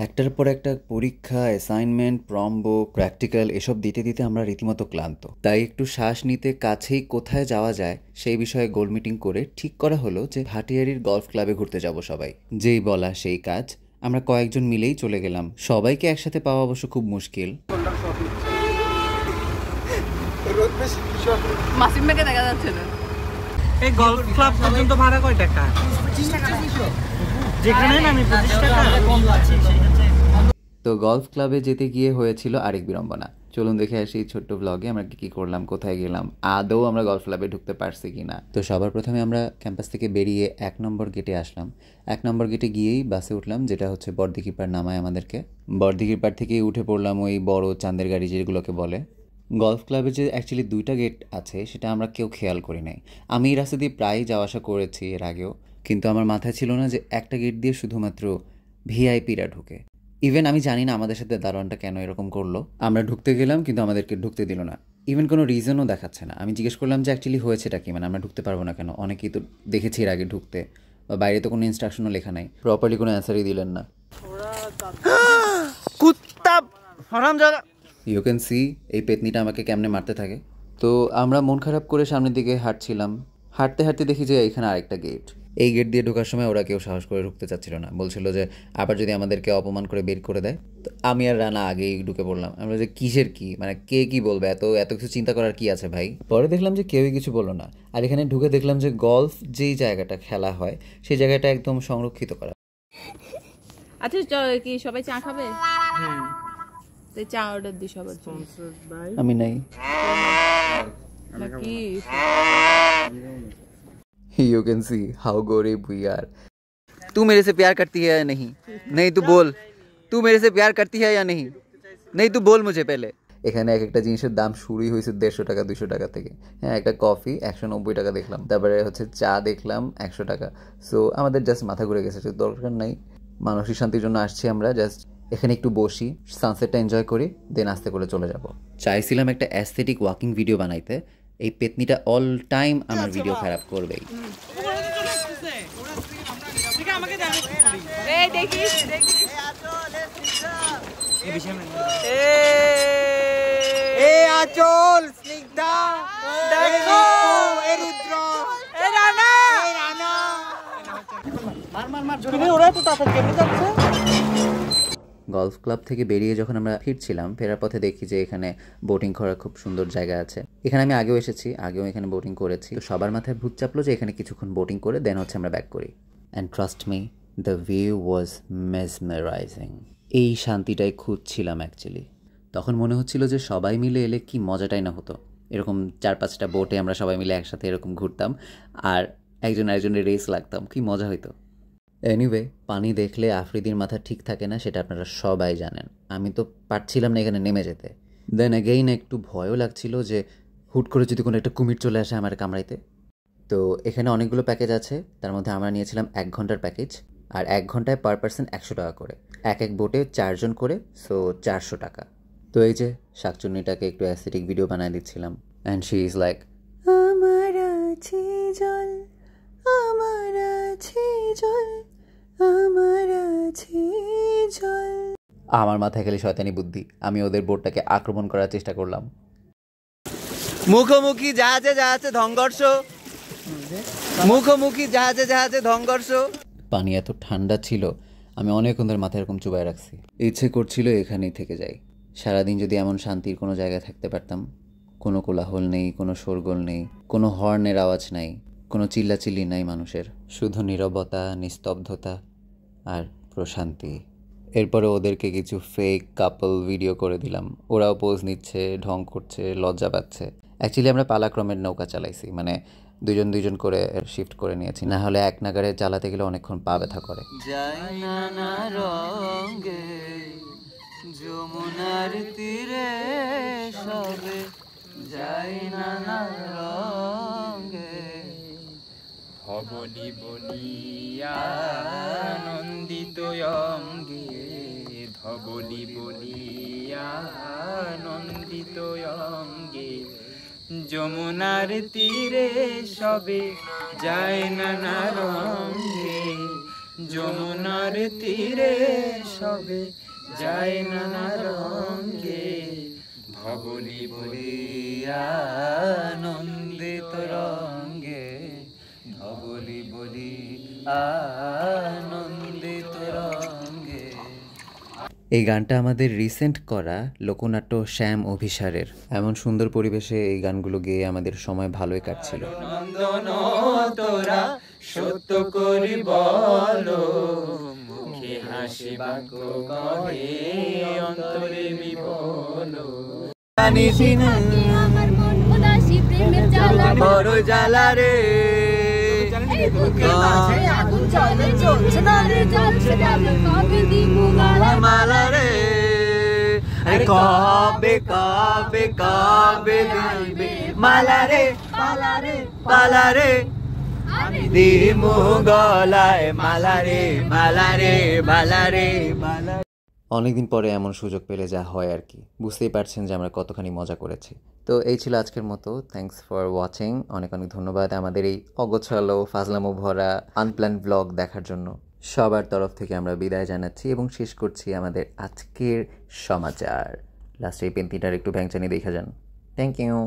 একটার পর একটা পরীক্ষা, অ্যাসাইনমেন্ট, প্রম বুক, প্র্যাকটিক্যাল এসব দিতে দিতে আমরা রীতিমতো ক্লান্ত। তাই একটু শ্বাস নিতে কাছেই কোথায় যাওয়া যায় সেই বিষয়ে গোল মিটিং করে ঠিক করা হলো যে ভাটিয়ারির গলফ ক্লাবে ঘুরতে যাব সবাই। যেই বলা সেই কাজ, আমরা কয়েকজন মিলেই চলে গেলাম। সবাইকে একসাথে পাওয়া অবশ্য খুব মুশকিল। মাসিম ভাইকে দেখা যাচ্ছে না। এই গলফ ক্লাব পর্যন্ত ভাড়া কয় টাকা? যেখানে আমি 25 টাকা কম লাগছে। তো গলফ ক্লাবে যেতে গিয়ে হয়েছিল আরেক বিড়ম্বনা। চলুন দেখে আসি এই ছোট্ট ব্লগে আমরা কি করলাম, কোথায় গেলাম, আদৌ আমরা গলফ ক্লাবে ঢুকতে পারছি কিনা। তো সবার প্রথমে আমরা ক্যাম্পাস থেকে বেরিয়ে 1 নম্বর গেটে আসলাম। 1 নম্বর গেটে গিয়েই বাসে উঠলাম, যেটা হচ্ছে বর্দিঘির পাড় নামায় আমাদেরকে। বর্দিঘির পাড় থেকেই উঠে পড়লাম ওই বড় চাঁদের গাড়ি যেগুলোকে বলে। গলফ ক্লাবে যে অ্যাকচুয়ালি 2টা গেট আছে সেটা আমরা কেউ খেয়াল করি নাই। আমি এই রাস্তা দিয়ে প্রায়ই যাওয়া আসা করেছি এর আগেও, কিন্তু আমার মাথায় ছিল না যে একটা গেট দিয়ে শুধুমাত্র ভিআইপিরা ঢুকে। ইভেন আমি জানি না আমাদের সাথে দারোয়ানটা কেন এরকম করলো। আমরা ঢুকতে গেলাম কিন্তু আমাদেরকে ঢুকতে দিল না। ইভেন কোনো রিজনও দেখাচ্ছে না। আমি জিজ্ঞেস করলাম যে অ্যাকচুয়ালি হয়েছেটা কি, মানে আমরা ঢুকতে পারবো না কেন? অনেকেই তো দেখেছি এর আগে ঢুকতে, বা বাইরে তো কোনো ইনস্ট্রাকশনও লেখা নাই। প্রপারলি কোনো অ্যান্সারই দিলেন না। কুত্তা হারামজাদা। ইউ ক্যান সি এই পেতনিটা আমাকে কেমনে মারতে থাকে। তো আমরা মন খারাপ করে সামনের দিকে হাঁটছিলাম। হাঁটতে হাঁটতে দেখি যে এখানে আরেকটা গেট। এই গেট দিয়ে ঢোকার সময় ওরা কেউ সাহস করে ঢুকতে চাচ্ছিল না। বলছিল যে আবার যদি আমাদেরকে অপমান করে বের করে দেয়। তো আমি আর রানা আগেই ঢুকে পড়লাম। আমরা যে কিসের কি, মানে কে কি বলবে, এত এত কিছু চিন্তা করার কি আছে ভাই। পরে দেখলাম যে কেউই কিছু বললো না। আর এখানে ঢুকে দেখলাম যে গলফ যেই জায়গাটা খেলা হয় সেই জায়গাটা একদম সংরক্ষিত করা। আচ্ছা কি সবাই চা খাবে? হ্যাঁ, চা অর্ডার দিই সবার জন্য। আমি নাই। নাকি You can see how गरीब we are. तू मेरे से प्यार करती है या नहीं? नहीं तू बोल, तू मेरे से प्यार करती है या नहीं? नहीं तू बोल मुझे पहले। এখানে এক একটা জিনিসের দাম শুরুই হয়েছে 150 টাকা 200 টাকা থেকে। হ্যাঁ, একটা কফি 190 টাকা দেখলাম, তারপরে হচ্ছে চা দেখলাম 100 টাকা। সো আমাদের জাস্ট মাথা ঘুরে গেছে, দরকার নাই। মানসিক শান্তির জন্য আসছি আমরা, জাস্ট এখানে একটু বসি, সানসেটটা এনজয় করি, দেন আস্তে করে চলে যাব। চাইছিলাম একটা অ্যাস্থেটিক ওয়াকিং ভিডিও বানাইতে, এই পেতনিটা অল টাইম আমার ভিডিও খারাপ করবেই। গলফ ক্লাব থেকে বেরিয়ে যখন আমরা ফিরছিলাম, ফেরার পথে দেখি যে এখানে বোটিং করার খুব সুন্দর জায়গা আছে। এখানে আমি আগেও এসেছি, আগেও এখানে বোটিং করেছি। তো সবার মাথায় ভূত চাপলো যে এখানে কিছুক্ষণ বোটিং করে দেন হচ্ছে আমরা ব্যাক করি। And trust me, the view was mesmerising. এই শান্তিটাই খুঁজছিলাম অ্যাকচুয়ালি। তখন মনে হচ্ছিল যে সবাই মিলে এলে কি মজাটাই না হতো। এরকম 4-5টা বোটে আমরা সবাই মিলে একসাথে এরকম ঘুরতাম আর একজন আরেকজনের রেস লাগতাম, কি মজা হইতো। এনিওয়ে, পানি দেখলে আফ্রিদির মাথা ঠিক থাকে না, সেটা আপনারা সবাই জানেন। আমি তো পারছিলাম না এখানে নেমে যেতে। দেন অ্যাগেইন একটু ভয়ও লাগছিল যে হুট করে যদি কোনো একটা কুমির চলে আসে আমার কামড়াইতে। তো এখানে অনেকগুলো প্যাকেজ আছে, তার মধ্যে আমরা নিয়েছিলাম 1 ঘন্টার প্যাকেজ। আর 1 ঘন্টায় পার পার্সন 100 টাকা করে, এক বোটে 4 জন করে, সো 400 টাকা। তো এই যে শাকচুন্নিটাকে একটু অ্যাস্থেটিক ভিডিও বানায় দিচ্ছিলাম। অ্যান্ড শি ইজ লাইক, আমার আছে জল, আমার আছে জল, আমার আছে জল। আমার মাথায় খালি শয়তানি বুদ্ধি। আমি ওদের বোটটাকে আক্রমণ করার চেষ্টা করলাম। মুখোমুখি জাহাজে জাহাজে সংঘর্ষ, মুখোমুখি জাহাজে জাহাজে সংঘর্ষ। পানি এত ঠান্ডা ছিল, আমি অনেক ওদের মাথায় এরকম চুবাই রাখছি। ইচ্ছে করছিল এখানেই থেকে যাই। সারাদিন যদি এমন শান্তির কোনো জায়গায় থাকতে পারতাম। কোনো কোলাহল নেই, কোনো শোরগোল নেই, কোনো হর্নের আওয়াজ নাই, কোনো চিল্লাচিল্লি নাই মানুষের, শুধু নীরবতা, নিস্তব্ধতা আর প্রশান্তি। এরপরে ওদেরকে কিছু ফেক কাপল ভিডিও করে দিলাম। ওরাও পোজ নিচ্ছে, ঢং করছে, লজ্জা পাচ্ছে। অ্যাকচুয়ালি আমরা পালাক্রমের নৌকা চালাইছি, মানে দুজন দুজন করে শিফট করে নিয়েছি, না হলে এক নাগারে চালাতে গেলে অনেকক্ষণ পা ব্যথা করে। যমুনার তীরে সবে যাই নানা রঙে, ভবলি বলিয়া নন্দিত অঙ্গে, ধবলি বলিয়া নন্দিত অঙ্গে, যমুনার তীরে সবে যায় নানা রঙে, যমুনার তীরে সবে যায় নানা রঙ্গে, ভবলি বলিয়া আনন্দিত রঙ্গে, ভবলি বলি আনন্দিত রঙ্গে। এই গানটা আমাদের রিসেন্ট করা লোকনাট্য শ্যাম অভিসারের। এমন সুন্দর পরিবেশে এই গানগুলো গেয়ে আমাদের সময় ভালোই কাটছিল। নন্দন তোরা সত্য করি বলো, মুখে হাসি বাক্য কহে অন্তরে বিবল। আমার মন উদাসী প্রেমের জ্বালা বড় জ্বালা রে, আগুন জ্বলে জ্বলছে না রে, জ্বলছে না রে, কবে দিবো গালা মালা রে, কবে কবে কবে দিবে মালা রে, পালা রে পালা রে, দিমু গলায় মালা রে, মালা রে মালা রে মালা। অনেকদিন পরে এমন সুযোগ পেলে যা হয় আর কি, বুঝতেই পারছেন যে আমরা কতখানি মজা করেছি। তো এই ছিল আজকের মতো। Thanks for watching. অনেক অনেক ধন্যবাদ আমাদের এই অগোছালো ফাজলামো ভরা আনপ্ল্যান ব্লগ দেখার জন্য। সবার তরফ থেকে আমরা বিদায় জানাচ্ছি এবং শেষ করছি আমাদের আজকের সমাচার। লাস্টে এই পেন্টিটার একটু ভ্যাংচানি দেখা যান। Thank you.